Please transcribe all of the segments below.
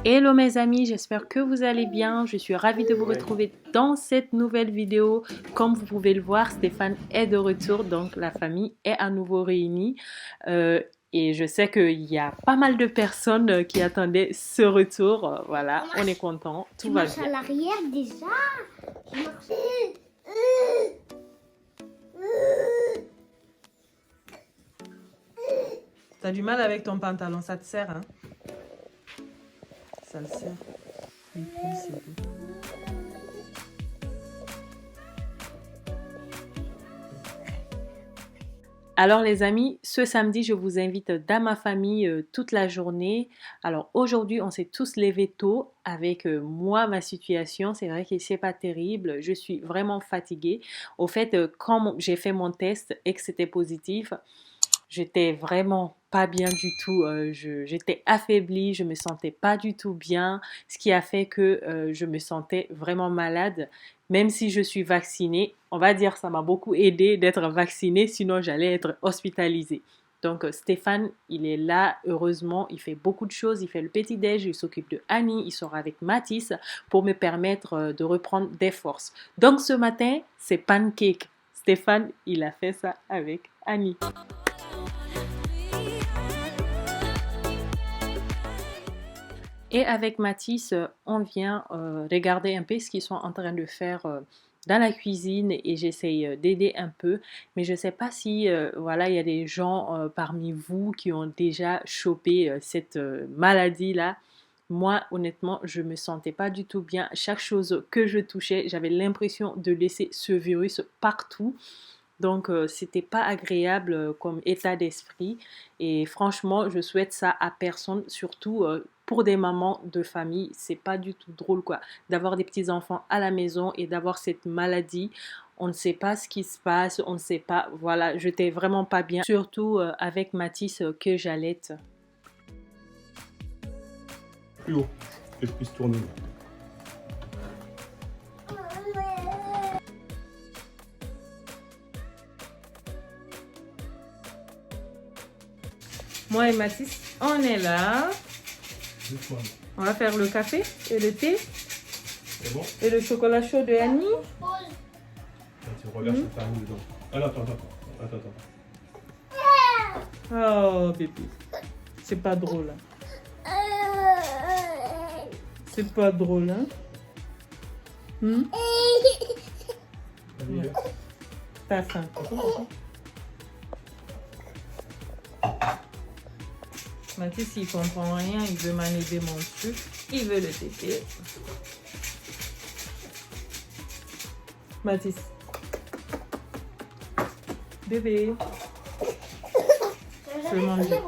Hello mes amis, j'espère que vous allez bien. Je suis ravie de vous retrouver dans cette nouvelle vidéo. Comme vous pouvez le voir, Stéphane est de retour, donc la famille est à nouveau réunie. Et je sais qu'il y a pas mal de personnes qui attendaient ce retour. Voilà, on est content, tout va bien. Tu marches à l'arrière déjà. Je marche. T'as du mal avec ton pantalon, ça te sert, hein? Ça le sert. Oui, c'est tout. Alors les amis, ce samedi, je vous invite dans ma famille toute la journée. Alors aujourd'hui, on s'est tous levés tôt avec moi, ma situation. C'est vrai que c'est pas terrible. Je suis vraiment fatiguée. Au fait, quand j'ai fait mon test et que c'était positif, j'étais vraiment pas bien du tout. J'étais affaiblie, je me sentais pas du tout bien, ce qui a fait que je me sentais vraiment malade. Même si je suis vaccinée, on va dire ça m'a beaucoup aidé d'être vaccinée, sinon j'allais être hospitalisée. Donc Stéphane, il est là, heureusement, il fait beaucoup de choses, il fait le petit-déj, il s'occupe de Annie, il sort avec Mathis pour me permettre de reprendre des forces. Donc ce matin, c'est pancake. Stéphane, il a fait ça avec Annie. Et avec Mathis, on vient regarder un peu ce qu'ils sont en train de faire dans la cuisine et j'essaye d'aider un peu. Mais je ne sais pas si voilà, il y a des gens parmi vous qui ont déjà chopé cette maladie-là. Moi, honnêtement, je ne me sentais pas du tout bien. Chaque chose que je touchais, j'avais l'impression de laisser ce virus partout. Donc, c'était pas agréable comme état d'esprit. Et franchement, je souhaite ça à personne, surtout pour des mamans de famille. C'est pas du tout drôle, quoi, d'avoir des petits-enfants à la maison et d'avoir cette maladie. On ne sait pas ce qui se passe, on ne sait pas. Voilà, j'étais vraiment pas bien, surtout avec Mathis que j'allaite. Plus haut, que je puisse tourner. Moi et Mathis, on est là. On va faire le café et le thé. C'est bon? Et le chocolat chaud de Annie. Tu regardes, je vais faire dedans. Attends. Oh bébé, c'est pas drôle. C'est pas drôle, hein? Allez, T'as faim. Mathis, il comprend rien, il veut manier mon truc, il veut le téter. Mathis. Bébé. Je veux manger.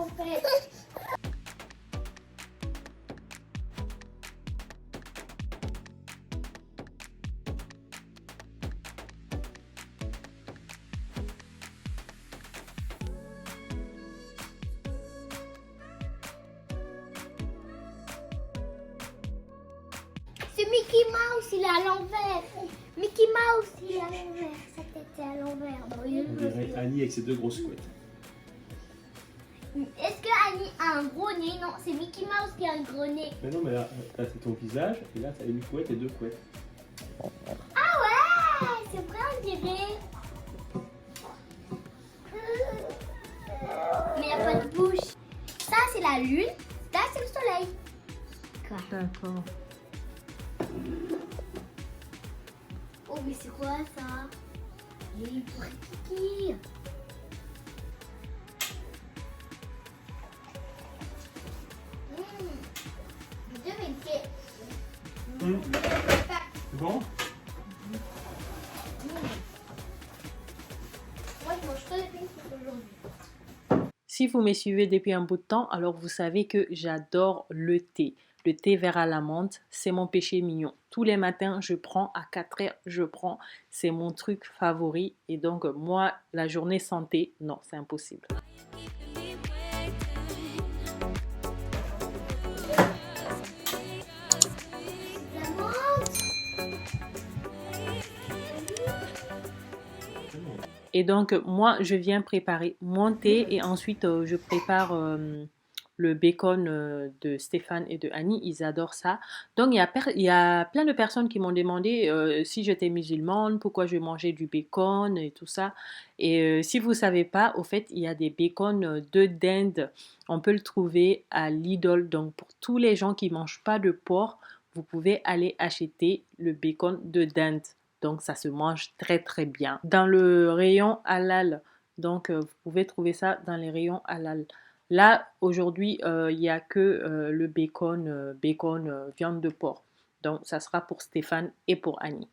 C'est Mickey Mouse, il est à l'envers. Mickey Mouse, il est à l'envers. Sa tête est à l'envers. Bon, on dirait Annie avec ses deux grosses couettes. est-ce que Annie a un gros nez? Non, c'est Mickey Mouse qui a un gros nez. Mais non, mais là c'est ton visage, et là t'as une couette et deux couettes. Ah ouais, c'est vrai, on dirait. Mais il n'y a pas de bouche. Ça, c'est la lune. Là, c'est le soleil. Quoi? D'accord. Oh, mais c'est quoi ça? Il est pour Kiki. Je devais C'est bon? Moi, je mange que les pinces aujourd'hui. Si vous me suivez depuis un bout de temps, alors vous savez que j'adore le thé. Le thé vert à la menthe, c'est mon péché mignon. Tous les matins, je prends à 4 heures, je prends. C'est mon truc favori. Et donc, moi, la journée sans thé, non, c'est impossible. La menthe. Et donc, moi, je viens préparer mon thé et ensuite, je prépare le bacon de Stéphane et de Annie, ils adorent ça. Donc il y a plein de personnes qui m'ont demandé si j'étais musulmane, pourquoi je mangeais du bacon et tout ça. Et si vous ne savez pas, au fait, il y a des bacons de dinde. On peut le trouver à Lidl. Donc pour tous les gens qui ne mangent pas de porc, vous pouvez aller acheter le bacon de dinde. Donc ça se mange très très bien. Dans le rayon halal, donc vous pouvez trouver ça dans les rayons halal. Là, aujourd'hui, il n'y a que le bacon, viande de porc. Donc ça sera pour Stéphane et pour Annie.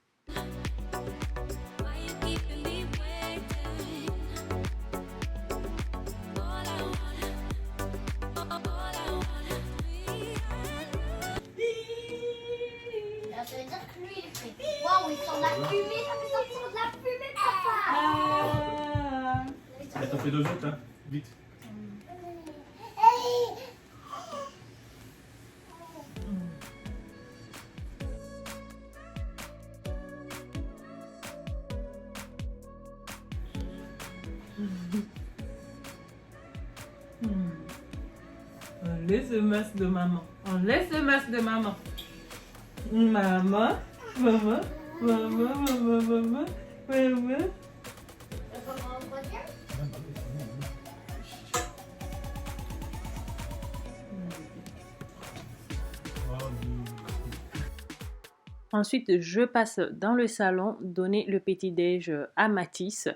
Ça veut dire que lui, il fait waouh, il sent de la fumée, ça fait sortir de la fumée, papa. T'en fais 2 autres, hein. Vite. On laisse le masque de maman. On laisse le masque de maman. Maman, maman, maman, maman, maman, maman, maman. Ensuite, je passe dans le salon donner le petit-déj à Mathis.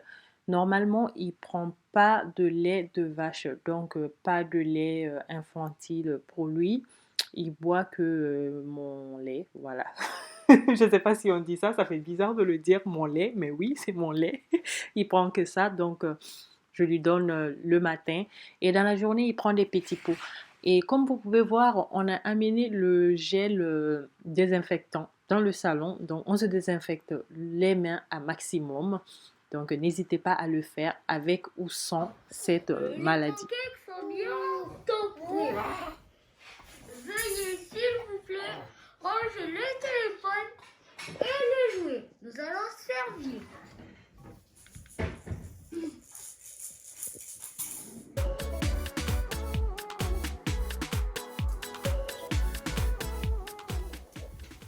Normalement, il ne prend pas de lait de vache, donc pas de lait infantile pour lui. Il boit que mon lait, voilà. Je ne sais pas si on dit ça, ça fait bizarre de le dire mon lait, mais oui, c'est mon lait. Il prend que ça, donc je lui donne le matin. Et dans la journée, il prend des petits pots. Et comme vous pouvez voir, on a amené le gel désinfectant dans le salon. Donc, on se désinfecte les mains à maximum. Donc, n'hésitez pas à le faire avec ou sans cette maladie. Les pancakes sont bientôt prêts. Veuillez, s'il vous plaît, ranger le téléphone et les jouets. Nous allons servir.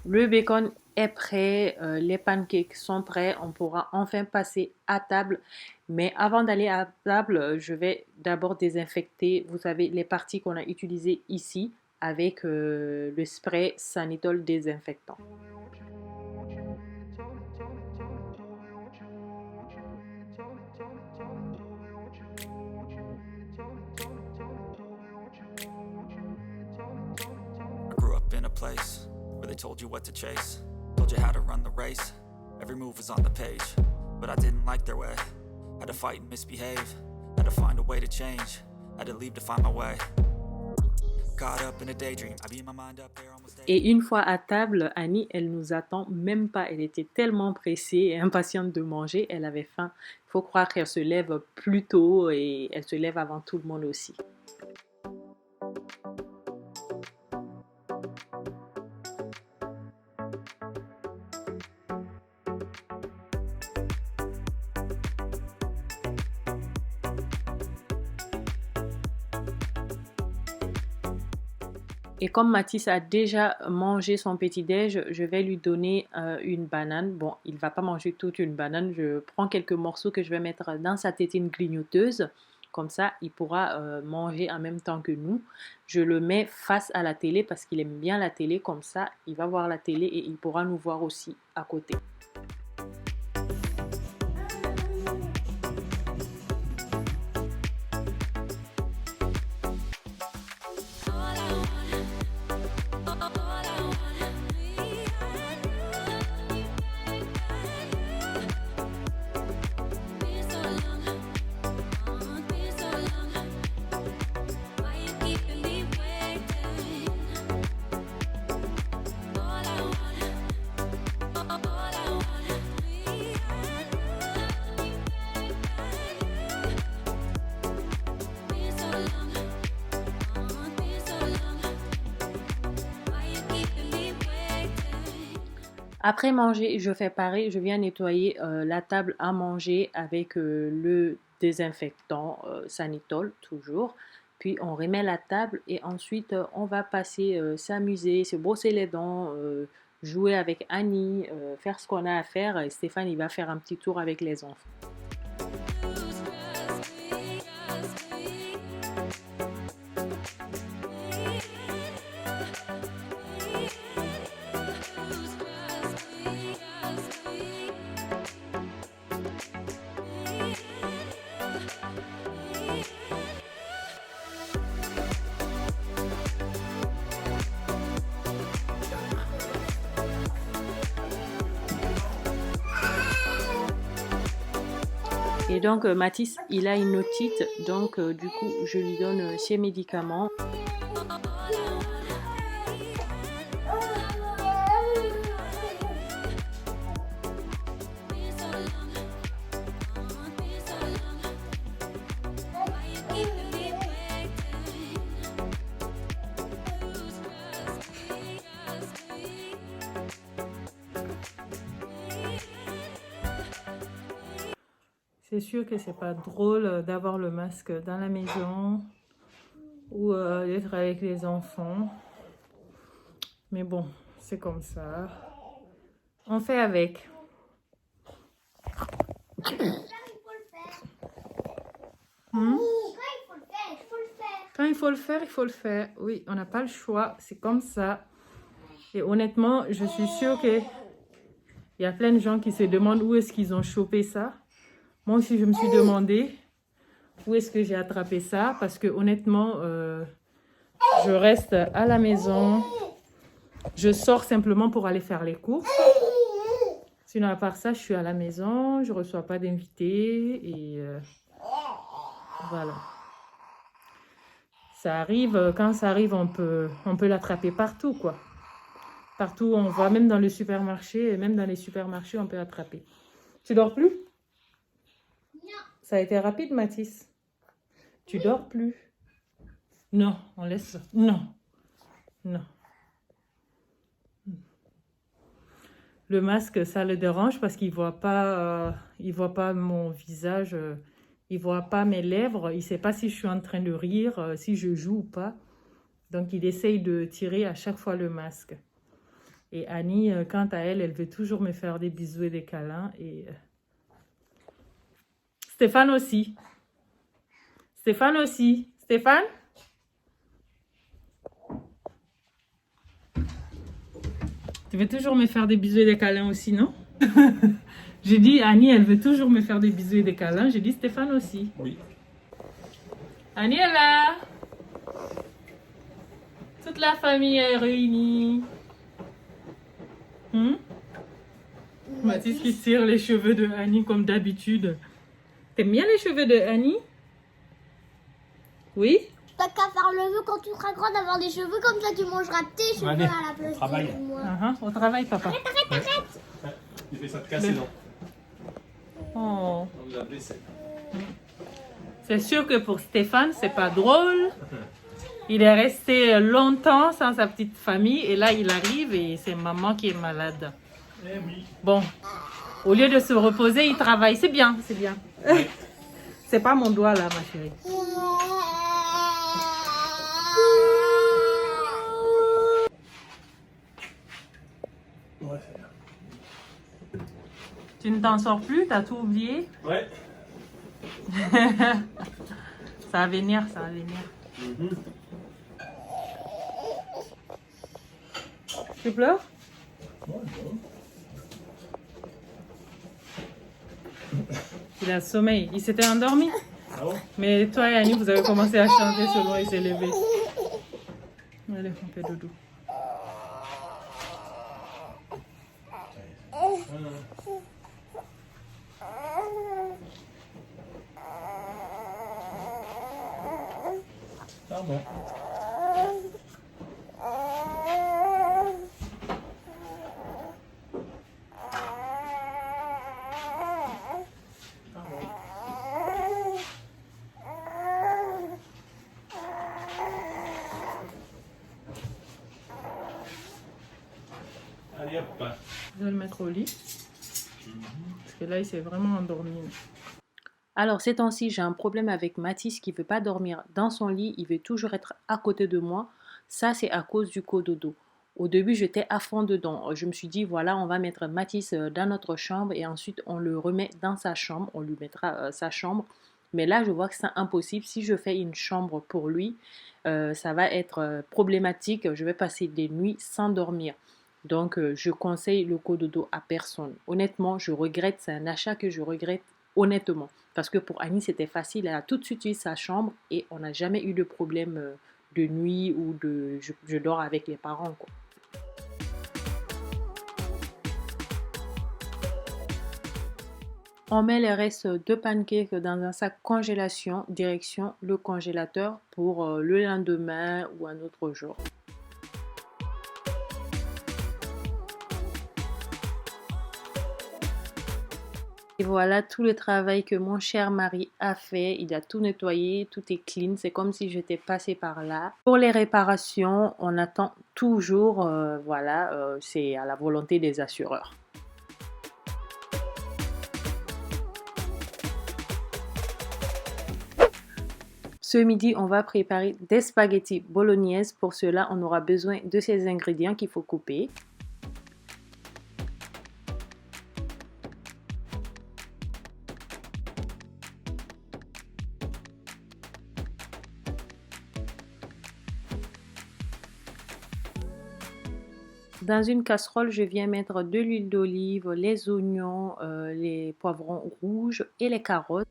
Le bacon est prêt, les pancakes sont prêts, on pourra enfin passer à table. Mais avant d'aller à table, je vais d'abord désinfecter, vous savez, les parties qu'on a utilisées ici avec le spray Sanitol désinfectant. Where they told you what to chase, told you how to run the race. Every move was on the page, but I didn't like their way. Had to fight and misbehave, had to find a way to change, had to leave to find my way. Caught up in a daydream, I beat my mind up there almost. Et une fois à table, Annie, elle nous attend même pas. Elle était tellement pressée et impatiente de manger, elle avait faim. Il faut croire qu'elle se lève plus tôt et elle se lève avant tout le monde aussi. Et comme Mathis a déjà mangé son petit-déj, je vais lui donner une banane. Bon, il ne va pas manger toute une banane. Je prends quelques morceaux que je vais mettre dans sa tétine grignoteuse. Comme ça, il pourra manger en même temps que nous. Je le mets face à la télé parce qu'il aime bien la télé. Comme ça, il va voir la télé et il pourra nous voir aussi à côté. Après manger, je fais pareil, je viens nettoyer la table à manger avec le désinfectant Sanitol toujours. Puis on remet la table et ensuite on va passer s'amuser, se brosser les dents, jouer avec Annie, faire ce qu'on a à faire. Et Stéphane, il va faire un petit tour avec les enfants. Et donc Mathis, il a une otite, donc du coup je lui donne ses médicaments. C'est sûr que c'est pas drôle d'avoir le masque dans la maison ou d'être avec les enfants. Mais bon, c'est comme ça. On fait avec. Quand il faut le faire, il faut le faire. Oui, on n'a pas le choix. C'est comme ça. Et honnêtement, je suis sûre qu'il y a plein de gens qui se demandent où est-ce qu'ils ont chopé ça. Moi aussi, je me suis demandé où est-ce que j'ai attrapé ça. Parce que honnêtement, je reste à la maison. Je sors simplement pour aller faire les courses. Sinon, à part ça, je suis à la maison. Je ne reçois pas d'invités. Et voilà. Ça arrive, quand ça arrive, on peut l'attraper partout, quoi. Partout où on va, même dans le supermarché. Et même dans les supermarchés, on peut l'attraper. Tu dors plus? Ça a été rapide, Mathis. Tu dors plus? Non, on laisse ça. Non. Non. Le masque, ça le dérange parce qu'il voit pas mon visage, il voit pas mes lèvres, il sait pas si je suis en train de rire, si je joue ou pas. Donc, il essaye de tirer à chaque fois le masque. Et Annie, quant à elle, elle veut toujours me faire des bisous et des câlins. Et Stéphane aussi. Stéphane aussi. Stéphane? Tu veux toujours me faire des bisous et des câlins aussi, non? J'ai dit, Annie, elle veut toujours me faire des bisous et des câlins. J'ai dit, Stéphane aussi. Oui. Annie est là. Toute la famille est réunie. Mathis qui tire les cheveux de Annie comme d'habitude. T'aimes bien les cheveux de Annie? Oui? T'as qu'à faire le vœu quand tu seras grande d'avoir des cheveux comme ça, tu mangeras tes cheveux Allez, à la place au travail. de moi. Au travail, papa. Il fait ça te casser, non? Oh. On l'a blessé. C'est sûr que pour Stéphane, c'est pas drôle. Il est resté longtemps sans sa petite famille et là, il arrive et c'est maman qui est malade. Eh oui. Bon, au lieu de se reposer, il travaille. C'est bien, c'est bien. Oui. C'est pas mon doigt là, ma chérie. Ouais, c'est bien. Tu ne t'en sors plus? T'as tout oublié? Ouais. Ça va venir, ça va venir. Tu pleures? Il a sommeil. Il s'était endormi. Ah bon? Mais toi et Annie, vous avez commencé à chanter selon il s'est levé. Allez, on fait dodo. Pardon. Allez hop. Je vais le mettre au lit. Parce que là, il s'est vraiment endormi. Alors ces temps-ci, j'ai un problème avec Mathis qui ne veut pas dormir dans son lit, il veut toujours être à côté de moi. Ça, c'est à cause du cododo. Au début, j'étais à fond dedans. Je me suis dit, voilà, on va mettre Mathis dans notre chambre et ensuite on le remet dans sa chambre. On lui mettra sa chambre. Mais là, je vois que c'est impossible. Si je fais une chambre pour lui, ça va être problématique. Je vais passer des nuits sans dormir. Donc, je conseille le cododo à personne. Honnêtement, je regrette. C'est un achat que je regrette honnêtement. Parce que pour Annie, c'était facile. Elle a tout de suite eu sa chambre et on n'a jamais eu de problème de nuit ou de je dors avec les parents, quoi. On met les restes de pancakes dans un sac congélation, direction le congélateur pour le lendemain ou un autre jour. Et voilà tout le travail que mon cher mari a fait. Il a tout nettoyé, tout est clean. C'est comme si j'étais passée par là. Pour les réparations, on attend toujours. C'est à la volonté des assureurs. Ce midi, on va préparer des spaghettis bolognaises. Pour cela, on aura besoin de ces ingrédients qu'il faut couper. Dans une casserole, je viens mettre de l'huile d'olive, les oignons, les poivrons rouges et les carottes.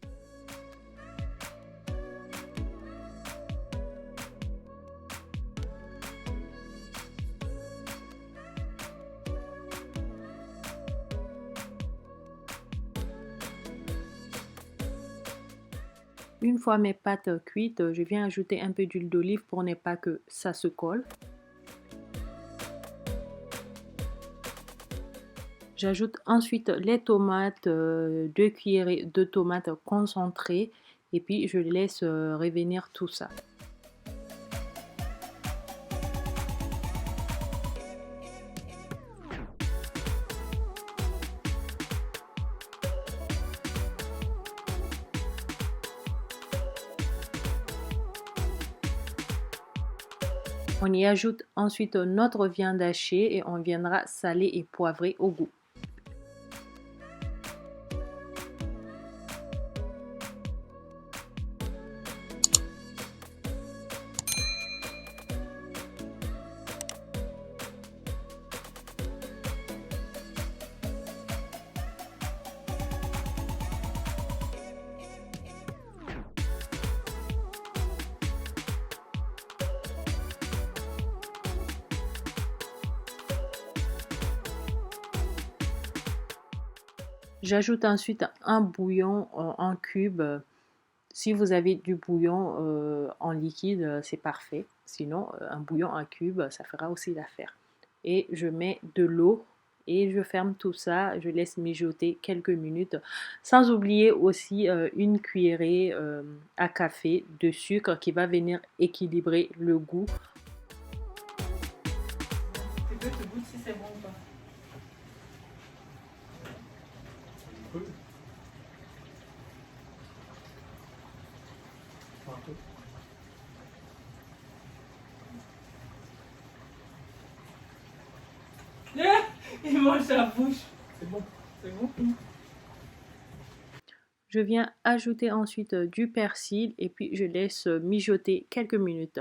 Une fois mes pâtes cuites, je viens ajouter un peu d'huile d'olive pour ne pas que ça se colle. J'ajoute ensuite les tomates, 2 cuillerées de tomates concentrées et puis je laisse revenir tout ça. On y ajoute ensuite notre viande hachée et on viendra saler et poivrer au goût. J'ajoute ensuite un bouillon en cube. Si vous avez du bouillon en liquide, c'est parfait. Sinon, un bouillon en cube, ça fera aussi l'affaire. Et je mets de l'eau et je ferme tout ça. Je laisse mijoter quelques minutes. Sans oublier aussi une cuillerée à café de sucre qui va venir équilibrer le goût. Tu peux te goûter si c'est bon ou pas. Il mange la bouche. C'est bon. C'est bon. Je viens ajouter ensuite du persil et puis je laisse mijoter quelques minutes.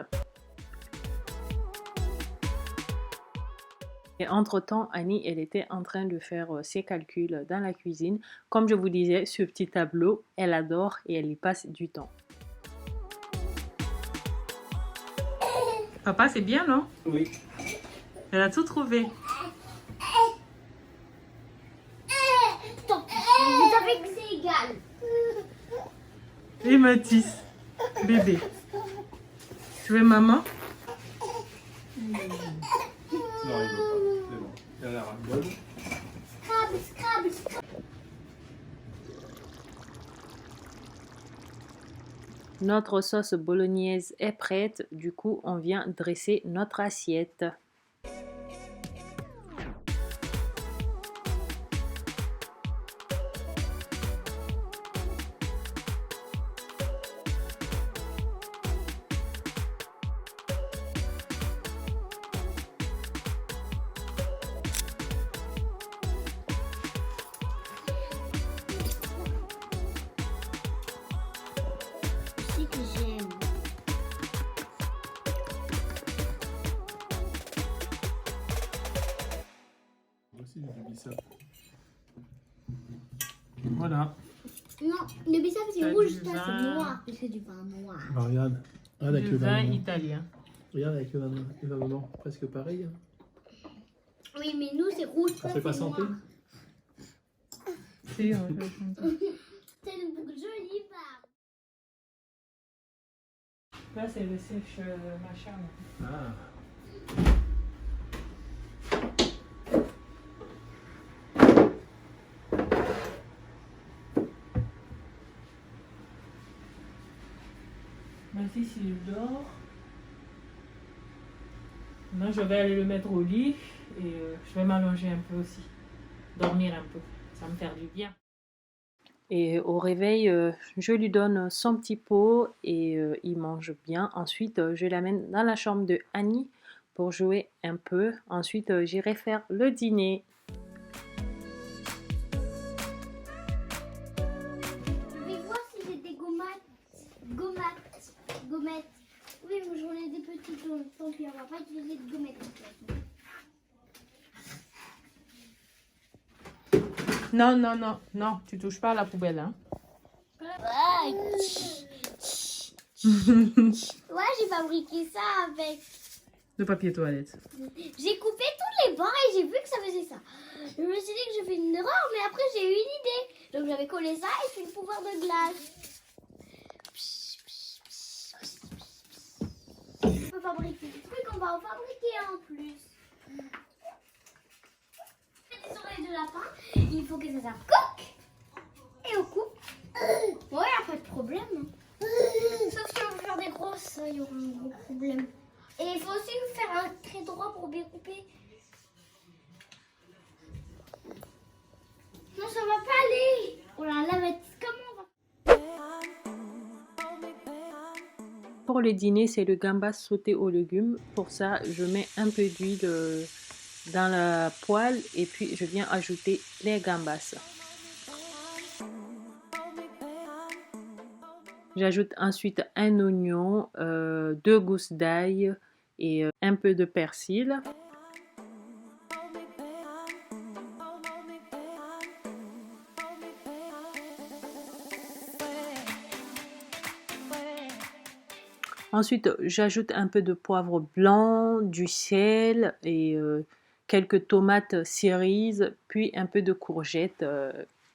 Et entre-temps, Annie, elle était en train de faire ses calculs dans la cuisine. Comme je vous disais, ce petit tableau, elle adore et elle y passe du temps. Papa, c'est bien, non? Oui. Elle a tout trouvé. Vous savez que c'est égal. Et Mathis, bébé. Tu veux maman? Non, il veut pas. C'est bon. Il a l'air à bonne. Notre sauce bolognaise est prête. Du coup, on vient dresser notre assiette. sais que j'aime. Moi aussi, j'ai du bissap. Voilà. Non, le bissap c'est T'as rouge, du ça vin. c'est noir. Parce que du vin noir. Bah, regarde. Regarde avec Du le vin vin. italien. Regarde avec le vin blanc. Presque pareil. Hein. Oui, mais nous c'est rouge, Ça ça fait pas c'est santé. noir. Si, on fait comme ça. C'est une jolie barbe. Là, c'est le sèche machin. Ah. Merci s'il dort. Maintenant, je vais aller le mettre au lit et je vais m'allonger un peu aussi. Dormir un peu. Ça me faire du bien. Et au réveil, je lui donne son petit pot et il mange bien. Ensuite, je l'amène dans la chambre de Annie pour jouer un peu. Ensuite, j'irai faire le dîner. Je vais voir si j'ai des gommettes. Oui, mais j'en ai des petites, tant pis, on va pas utiliser de gommettes. Non, non, non, non. Tu touches pas à la poubelle, hein. Ouais, j'ai fabriqué ça avec... Le papier toilette. J'ai coupé tous les bords et j'ai vu que ça faisait ça. Je me suis dit que j'ai fait une erreur, mais après j'ai eu une idée. Donc j'avais collé ça et fait le pouvoir de glace. On peut fabriquer des trucs, on va en fabriquer un en plus. Des oreilles de lapin, il faut que ça serve coque. Et on coupe. Ouais, y a pas de problème. Sauf si on veut faire des grosses, il y aura un gros problème. Et il faut aussi faire un trait droit pour bien couper. Non, ça va pas aller. Oh là là, mais comment on va... Pour le dîner, c'est le gambas sauté aux légumes. Pour ça, je mets un peu d'huile dans la poêle et puis je viens ajouter les gambas. J'ajoute ensuite un oignon, 2 gousses d'ail et un peu de persil. Ensuite, j'ajoute un peu de poivre blanc, du sel et quelques tomates cerises, puis un peu de courgettes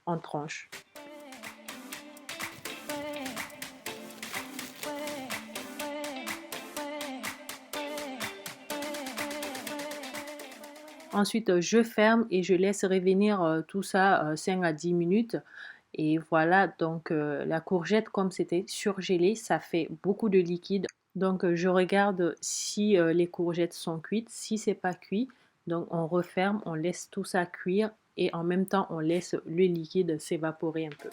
en tranches. Ensuite, je ferme et je laisse revenir tout ça 5 à 10 minutes. Et voilà, donc la courgette, comme c'était surgelé, ça fait beaucoup de liquide. Donc je regarde si les courgettes sont cuites. Si c'est pas cuit, donc on referme, on laisse tout ça cuire et en même temps on laisse le liquide s'évaporer un peu.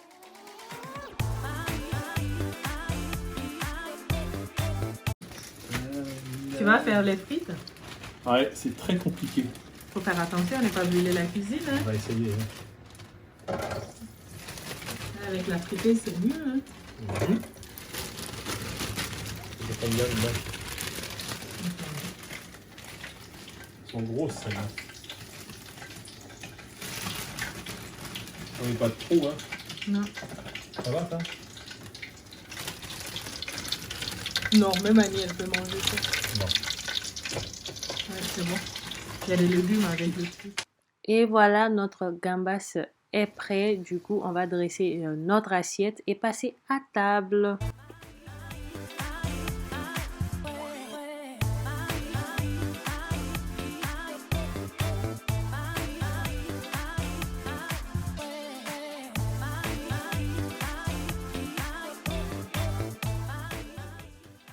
Tu vas faire les frites? Ouais, c'est très compliqué. Faut faire attention à ne pas brûler la cuisine. Hein. On va essayer. Hein. Avec la fritée, c'est mieux. Hein. Mhm. Je prends bien le bac. Elles sont grosses celles-là. On n'est pas trop, hein. Non. Ça va, ça? Non, même Annie, elle peut manger ça. Non. Ouais, c'est bon. Il y a des légumes avec le fruit. Et voilà, notre gambas est prêt. Du coup, on va dresser notre assiette et passer à table.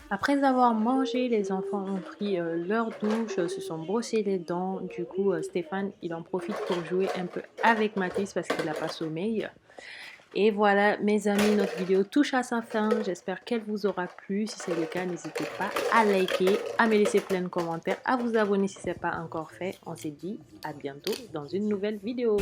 Après avoir mangé, les enfants ont pris leur douche, se sont brossés les dents. Du coup, Stéphane, il en profite pour jouer un peu avec Mathis parce qu'il n'a pas sommeil. Et voilà, mes amis, notre vidéo touche à sa fin. J'espère qu'elle vous aura plu. Si c'est le cas, n'hésitez pas à liker, à me laisser plein de commentaires, à vous abonner si ce n'est pas encore fait. On se dit à bientôt dans une nouvelle vidéo.